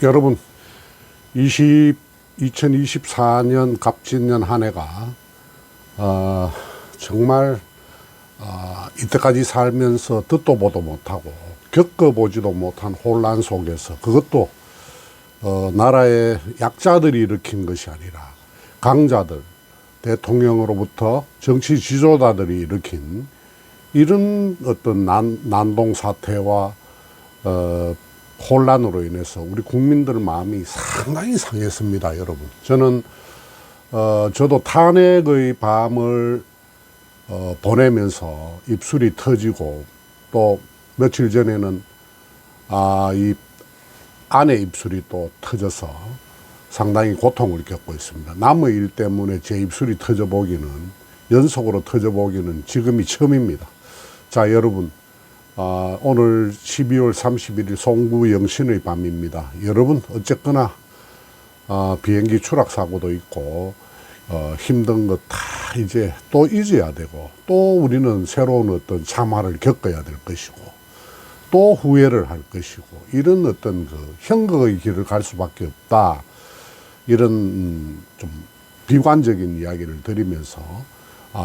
여러분, 2024년 갑진년 한 해가 정말 이때까지 살면서 듣도 보도 못하고 겪어보지도 못한 혼란 속에서, 그것도 나라의 약자들이 일으킨 것이 아니라 강자들, 대통령으로부터 정치 지도자들이 일으킨 이런 어떤 난동 사태와 혼란으로 인해서 우리 국민들 마음이 상당히 상했습니다, 여러분. 저도 탄핵의 밤을 보내면서 입술이 터지고, 또 며칠 전에는 이 아내 입술이 또 터져서 상당히 고통을 겪고 있습니다. 남의 일 때문에 제 입술이 연속으로 터져보기는 지금이 처음입니다. 자, 여러분, 오늘 12월 31일 송구 영신의 밤입니다. 여러분, 어쨌거나 비행기 추락 사고도 있고 힘든 것 다 이제 또 잊어야 되고, 또 우리는 새로운 어떤 참화를 겪어야 될 것이고, 또 후회를 할 것이고, 이런 어떤 형극의 길을 갈 수밖에 없다, 이런 좀 비관적인 이야기를 드리면서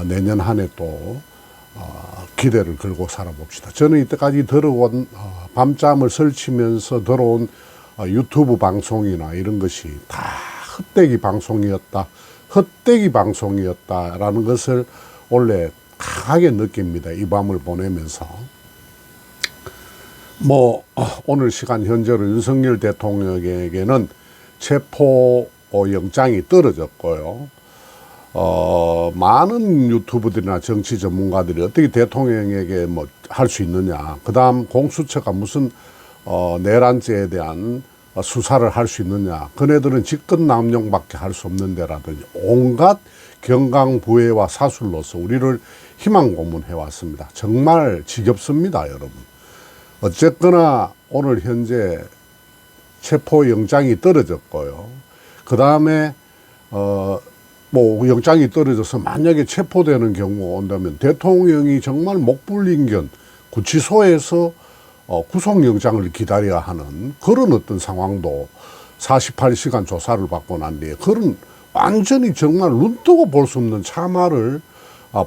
내년 한 해 또 기대를 걸고 살아봅시다. 저는 이때까지 들어온 밤잠을 설치면서 들어온 유튜브 방송이나 이런 것이 다 헛되기 방송이었다라는 것을 원래 강하게 느낍니다. 이 밤을 보내면서. 오늘 시간 현재로 윤석열 대통령에게는 체포 영장이 떨어졌고요. 많은 유튜브들이나 정치 전문가들이 어떻게 대통령에게 할 수 있느냐, 그 다음 공수처가 무슨 내란죄에 대한 수사를 할 수 있느냐, 그네들은 직권남용밖에 할 수 없는 데라든지 온갖 경강부회와 사술로서 우리를 희망 고문해 왔습니다. 정말 지겹습니다, 여러분. 어쨌거나 오늘 현재 체포 영장이 떨어졌고요. 그 다음에 영장이 떨어져서 만약에 체포되는 경우가 온다면 대통령이 정말 목불린견 구치소에서 구속영장을 기다려야 하는 그런 어떤 상황도 48시간 조사를 받고 난 뒤에 그런 완전히 정말 눈뜨고 볼 수 없는 참화를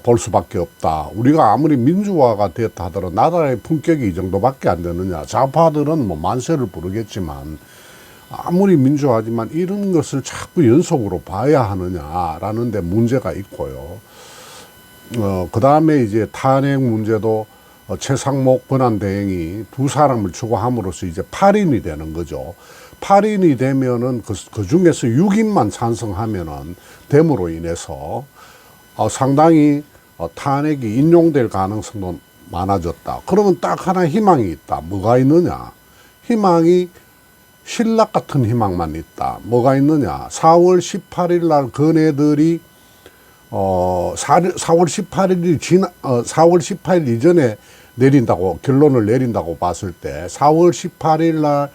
볼 수밖에 없다. 우리가 아무리 민주화가 됐다 하더라도 나라의 품격이 이 정도밖에 안 되느냐. 좌파들은 만세를 부르겠지만 아무리 민주화지만 이런 것을 자꾸 연속으로 봐야 하느냐라는 데 문제가 있고요. 그 다음에 이제 탄핵 문제도 최상목 권한대행이 두 사람을 추구함으로써 이제 8인이 되는 거죠. 8인이 되면은 그 중에서 6인만 찬성하면은 됨으로 인해서 상당히 탄핵이 인용될 가능성도 많아졌다. 그러면 딱 하나 희망이 있다. 뭐가 있느냐? 희망이 신락 같은 희망만 있다. 뭐가 있느냐? 4월 18일 날 그네들이 4월 18일 이전에 결론을 내린다고 봤을 때 4월 18일 날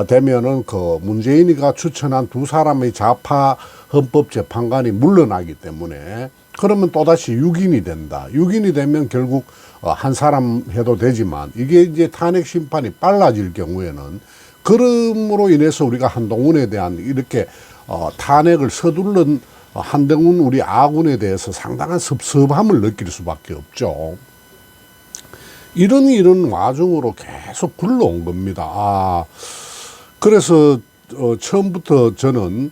되면은 문재인이가 추천한 두 사람의 좌파 헌법재판관이 물러나기 때문에, 그러면 또다시 6인이 된다. 6인이 되면 결국 한 사람 해도 되지만, 이게 이제 탄핵 심판이 빨라질 경우에는, 그럼으로 인해서 우리가 한동훈에 대한 이렇게 탄핵을 서두른 한동훈 우리 아군에 대해서 상당한 섭섭함을 느낄 수밖에 없죠. 이런 와중으로 계속 굴러온 겁니다. 그래서 처음부터 저는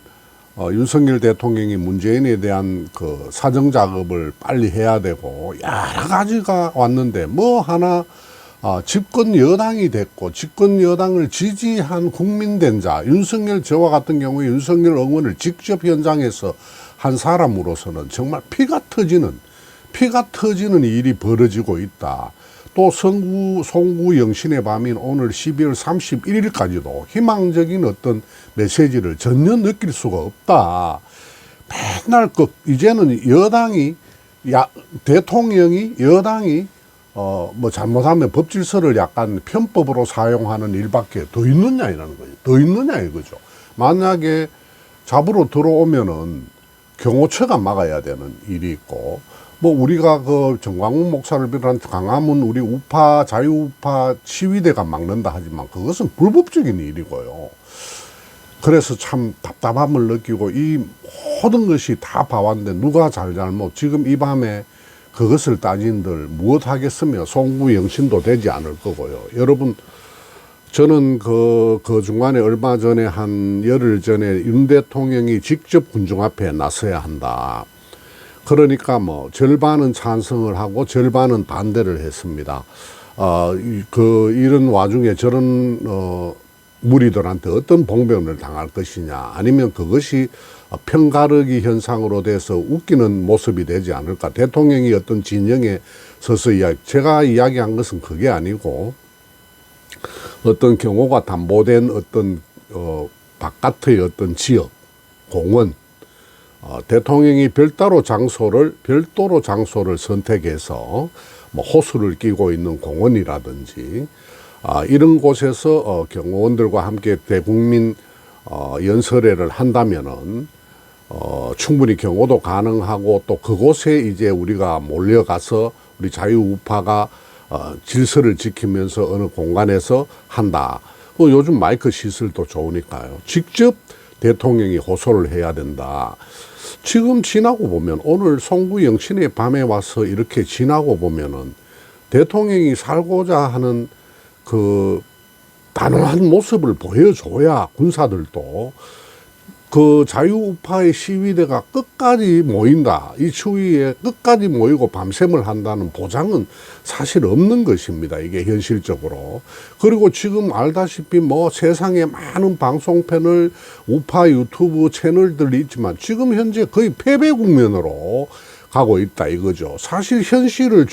윤석열 대통령이 문재인에 대한 사정 작업을 빨리 해야 되고, 여러 가지가 왔는데 하나 집권 여당이 됐고, 집권 여당을 지지한 국민된 자, 저와 같은 경우에 윤석열 응원을 직접 현장에서 한 사람으로서는 정말 피가 터지는 일이 벌어지고 있다. 또 송구 영신의 밤인 오늘 12월 31일까지도 희망적인 어떤 메시지를 전혀 느낄 수가 없다. 맨날 이제는 여당이 잘못하면 법질서를 약간 편법으로 사용하는 일밖에 더 있느냐 이라는 거죠. 더 있느냐 이거죠. 만약에 잡으러 들어오면은 경호처가 막아야 되는 일이 있고, 우리가 정광훈 목사를 비롯한 광화문 우리 자유우파 시위대가 막는다 하지만 그것은 불법적인 일이고요. 그래서 참 답답함을 느끼고 이 모든 것이 다 봐왔는데 누가 잘못 지금 이 밤에 그것을 따진들 무엇 하겠으며 송구 영신도 되지 않을 거고요. 여러분 저는 그 중간에 얼마 전에 한 열흘 전에 윤 대통령이 직접 군중 앞에 나서야 한다. 그러니까 뭐 절반은 찬성을 하고 절반은 반대를 했습니다. 이런 와중에 저런 무리들한테 어떤 봉변을 당할 것이냐, 아니면 그것이 편가르기 현상으로 돼서 웃기는 모습이 되지 않을까. 대통령이 어떤 진영에 서서 제가 이야기한 것은 그게 아니고 어떤 경호가 담보된 어떤 바깥의 어떤 지역, 공원, 대통령이 별도로 장소를 선택해서 뭐 호수를 끼고 있는 공원이라든지 이런 곳에서 경호원들과 함께 대국민 연설회를 한다면은 충분히 경호도 가능하고 또 그곳에 이제 우리가 몰려가서 우리 자유우파가 질서를 지키면서 어느 공간에서 한다. 요즘 마이크 시설도 좋으니까요. 직접 대통령이 호소를 해야 된다. 지금 지나고 보면 오늘 송구 영신의 밤에 와서 이렇게 지나고 보면은 대통령이 살고자 하는 그 단호한 모습을 보여줘야 군사들도 그 자유우파의 시위대가 끝까지 모인다. 이 추위에 끝까지 모이고 밤샘을 한다는 보장은 사실 없는 것입니다. 이게 현실적으로. 그리고 지금 알다시피 뭐 세상에 많은 방송패널, 우파 유튜브 채널들이 있지만 지금 현재 거의 패배 국면으로 가고 있다 이거죠. 사실 현실을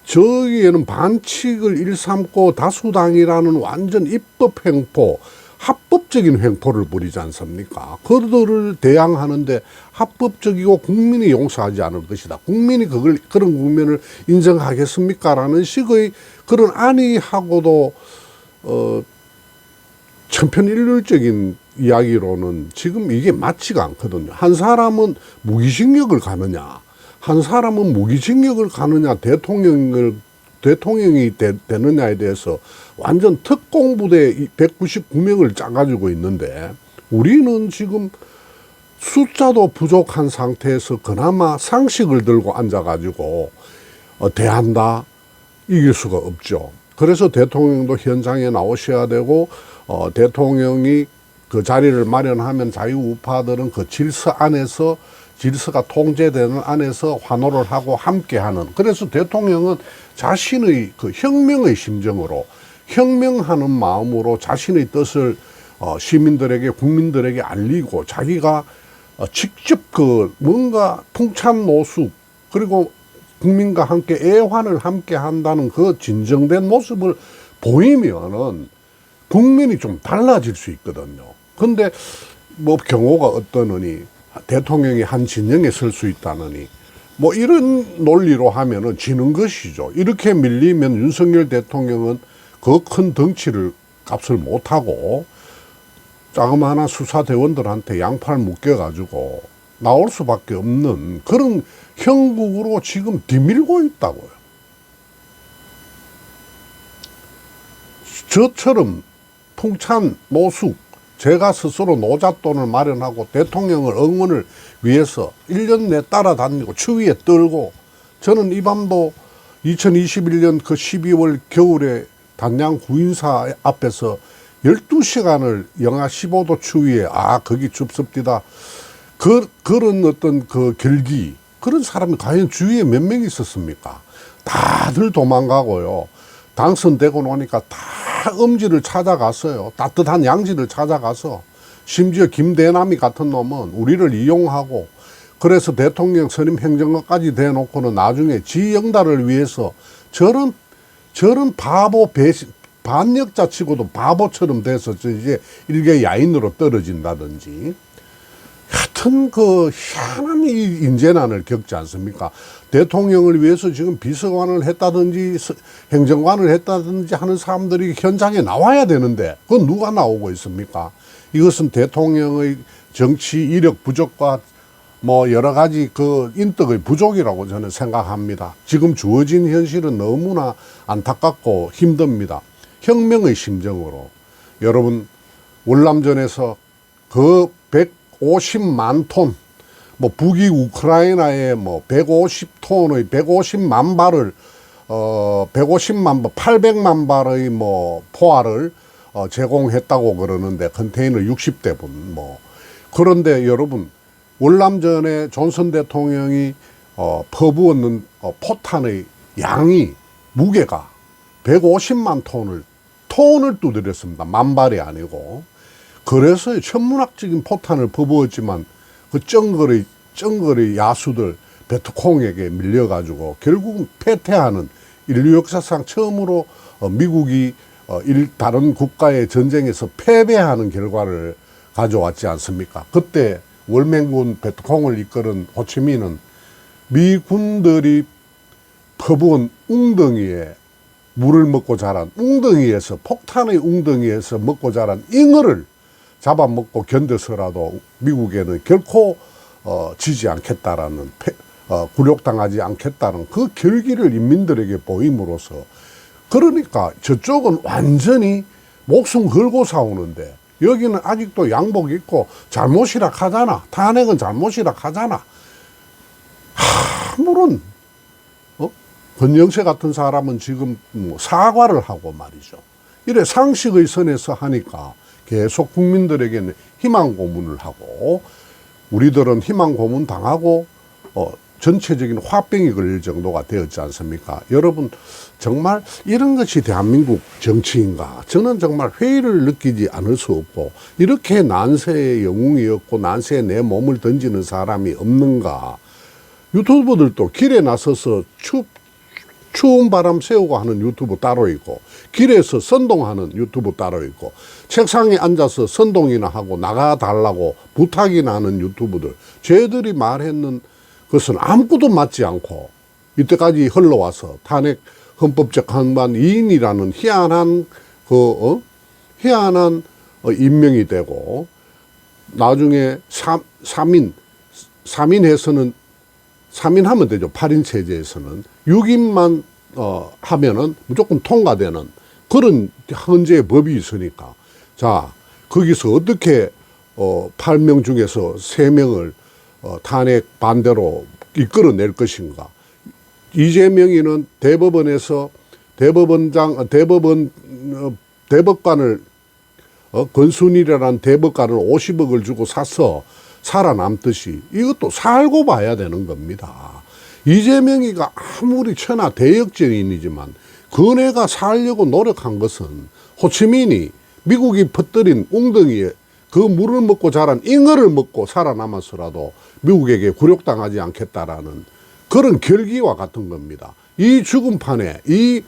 저기에는 반칙을 일삼고 다수당이라는 완전 입법 횡포, 합법적인 횡포를 벌이지 않습니까? 그들을 대항하는데 합법적이고 국민이 용서하지 않을 것이다. 국민이 그런 국면을 인정하겠습니까? 라는 식의 그런 안이하고도 천편일률적인 이야기로는 지금 이게 맞지가 않거든요. 한 사람은 무기징역을 가느냐, 한 사람은 무기징역을 가느냐, 대통령이 되느냐에 대해서 완전 특공부대 199명을 짜가지고 있는데 우리는 지금 숫자도 부족한 상태에서 그나마 상식을 들고 앉아가지고 대한다, 이길 수가 없죠. 그래서 대통령도 현장에 나오셔야 되고 대통령이 그 자리를 마련하면 자유우파들은 그 질서 안에서 질서가 통제되는 안에서 환호를 하고 함께하는. 그래서 대통령은 자신의 그 혁명의 심정으로 혁명하는 마음으로 자신의 뜻을 시민들에게 국민들에게 알리고 자기가 직접 그 뭔가 풍찬노숙 그리고 국민과 함께 애환을 함께 한다는 그 진정된 모습을 보이면은 국민이 좀 달라질 수 있거든요. 근데 뭐 경호가 어떠느니 대통령이 한 진영에 설 수 있다느니 뭐 이런 논리로 하면은 지는 것이죠. 이렇게 밀리면 윤석열 대통령은 그 큰 덩치를 값을 못하고 자그마한 수사대원들한테 양팔 묶여가지고 나올 수밖에 없는 그런 형국으로 지금 뒤밀고 있다고요. 저처럼 풍찬 노숙, 제가 스스로 노잣돈을 마련하고 대통령을 응원을 위해서 1년 내 따라다니고 추위에 떨고, 저는 이 밤도 2021년 그 12월 겨울에 단양 구인사 앞에서 12시간을 영하 15도 추위에 거기 춥습디다. 그런 어떤 그 결기, 그런 사람이 과연 주위에 몇 명 있었습니까? 다들 도망가고요. 당선되고 나니까 다 음지를 찾아갔어요. 따뜻한 양지를 찾아가서 심지어 김대남이 같은 놈은 우리를 이용하고 그래서 대통령 선임 행정관까지 대놓고는 나중에 지영달을 위해서 저런 바보 반역자 치고도 바보처럼 돼서 이제 일개 야인으로 떨어진다든지 하여튼 그 희한한 인재난을 겪지 않습니까? 대통령을 위해서 지금 비서관을 했다든지 행정관을 했다든지 하는 사람들이 현장에 나와야 되는데 그건 누가 나오고 있습니까? 이것은 대통령의 정치 이력 부족과 뭐 여러 가지 그 인덕의 부족이라고 저는 생각합니다. 지금 주어진 현실은 너무나 안타깝고 힘듭니다. 혁명의 심정으로 여러분 월남전에서 그 150만 톤, 뭐 북이 우크라이나에 뭐 150톤의 150만 발을 150만 발, 800만 발의 뭐 포화를 제공했다고 그러는데 컨테이너 60대분 뭐. 그런데 여러분 월남전에 존슨 대통령이 퍼부었는 포탄의 양이 무게가 150만 톤을 두드렸습니다. 만 발이 아니고. 그래서 천문학적인 포탄을 퍼부었지만 그 쩡거리 야수들 베트콩에게 밀려가지고 결국은 패퇴하는 인류 역사상 처음으로 미국이 다른 국가의 전쟁에서 패배하는 결과를 가져왔지 않습니까? 그때 월맹군 베트콩을 이끌은 호치민은 미군들이 퍼부은 웅덩이에 물을 먹고 자란 웅덩이에서 폭탄의 웅덩이에서 먹고 자란 잉어를 잡아먹고 견뎌서라도 미국에는 결코 지지 않겠다라는 굴욕당하지 않겠다는 그 결기를 인민들에게 보임으로써 그러니까 저쪽은 완전히 목숨 걸고 싸우는데 여기는 아직도 양복 입고 잘못이라 하잖아. 탄핵은 잘못이라 하잖아. 아무런 권영세 같은 사람은 지금 뭐 사과를 하고 말이죠. 이래 상식의 선에서 하니까 계속 국민들에게는 희망 고문을 하고 우리들은 희망 고문 당하고 전체적인 화병이 걸릴 정도가 되었지 않습니까? 여러분 정말 이런 것이 대한민국 정치인가? 저는 정말 회의를 느끼지 않을 수 없고 이렇게 난세의 영웅이었고 난세에 내 몸을 던지는 사람이 없는가? 유튜버들도 길에 나서서 추운 바람 쐬고 하는 유튜브 따로 있고 길에서 선동하는 유튜브 따로 있고 책상에 앉아서 선동이나 하고 나가달라고 부탁이나 하는 유튜브들 쟤들이 말했는 것은 아무것도 맞지 않고 이때까지 흘러와서 탄핵 헌법적 한반 2인이라는 희한한 희한한 임명이 되고 나중에 3인 하면 되죠. 8인 체제에서는 6인만 하면은 무조건 통과되는 그런 현재의 법이 있으니까 자 거기서 어떻게 8명 중에서 3명을 탄핵 반대로 이끌어낼 것인가. 이재명이는 대법원에서 대법관을 권순일이라는 대법관을 50억을 주고 사서 살아남듯이 이것도 살고 봐야 되는 겁니다. 이재명이가 아무리 천하 대역죄인이지만 그네가 살려고 노력한 것은 호치민이 미국이 퍼뜨린 웅덩이에 그 물을 먹고 자란 잉어를 먹고 살아남아서라도 미국에게 굴욕당하지 않겠다라는 그런 결기와 같은 겁니다. 이 죽은 판에 이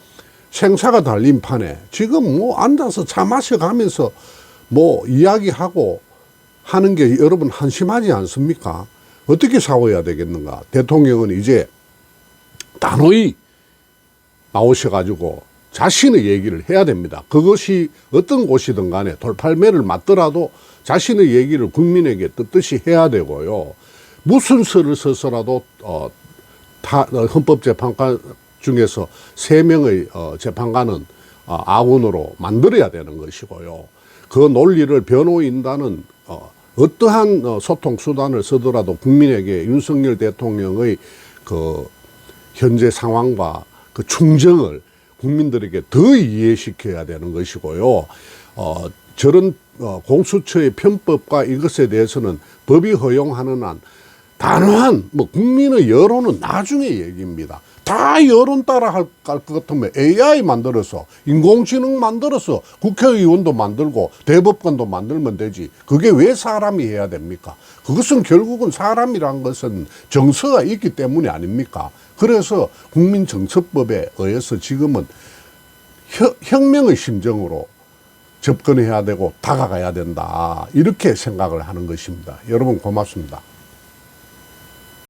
생사가 달린 판에 지금 뭐 앉아서 차 마셔가면서 뭐 이야기하고 하는 게 여러분 한심하지 않습니까? 어떻게 싸워야 되겠는가? 대통령은 이제 단호히 나오셔가지고 자신의 얘기를 해야 됩니다. 그것이 어떤 곳이든 간에 돌팔매를 맞더라도 자신의 얘기를 국민에게 떳떳이 해야 되고요. 무슨 설을 써서라도 헌법재판관 중에서 3명의 재판관은 아군으로 만들어야 되는 것이고요. 그 논리를 변호인단은 어떠한 소통 수단을 쓰더라도 국민에게 윤석열 대통령의 그 현재 상황과 그 충정을 국민들에게 더 이해시켜야 되는 것이고요. 저런 공수처의 편법과 이것에 대해서는 법이 허용하는 한 단호한 국민의 여론은 나중에 얘기입니다. 다 여론 따라 할 것 같으면 AI 만들어서 인공지능 만들어서 국회의원도 만들고 대법관도 만들면 되지. 그게 왜 사람이 해야 됩니까? 그것은 결국은 사람이란 것은 정서가 있기 때문이 아닙니까? 그래서 국민정서법에 의해서 지금은 혁명의 심정으로 접근해야 되고 다가가야 된다. 이렇게 생각을 하는 것입니다. 여러분 고맙습니다.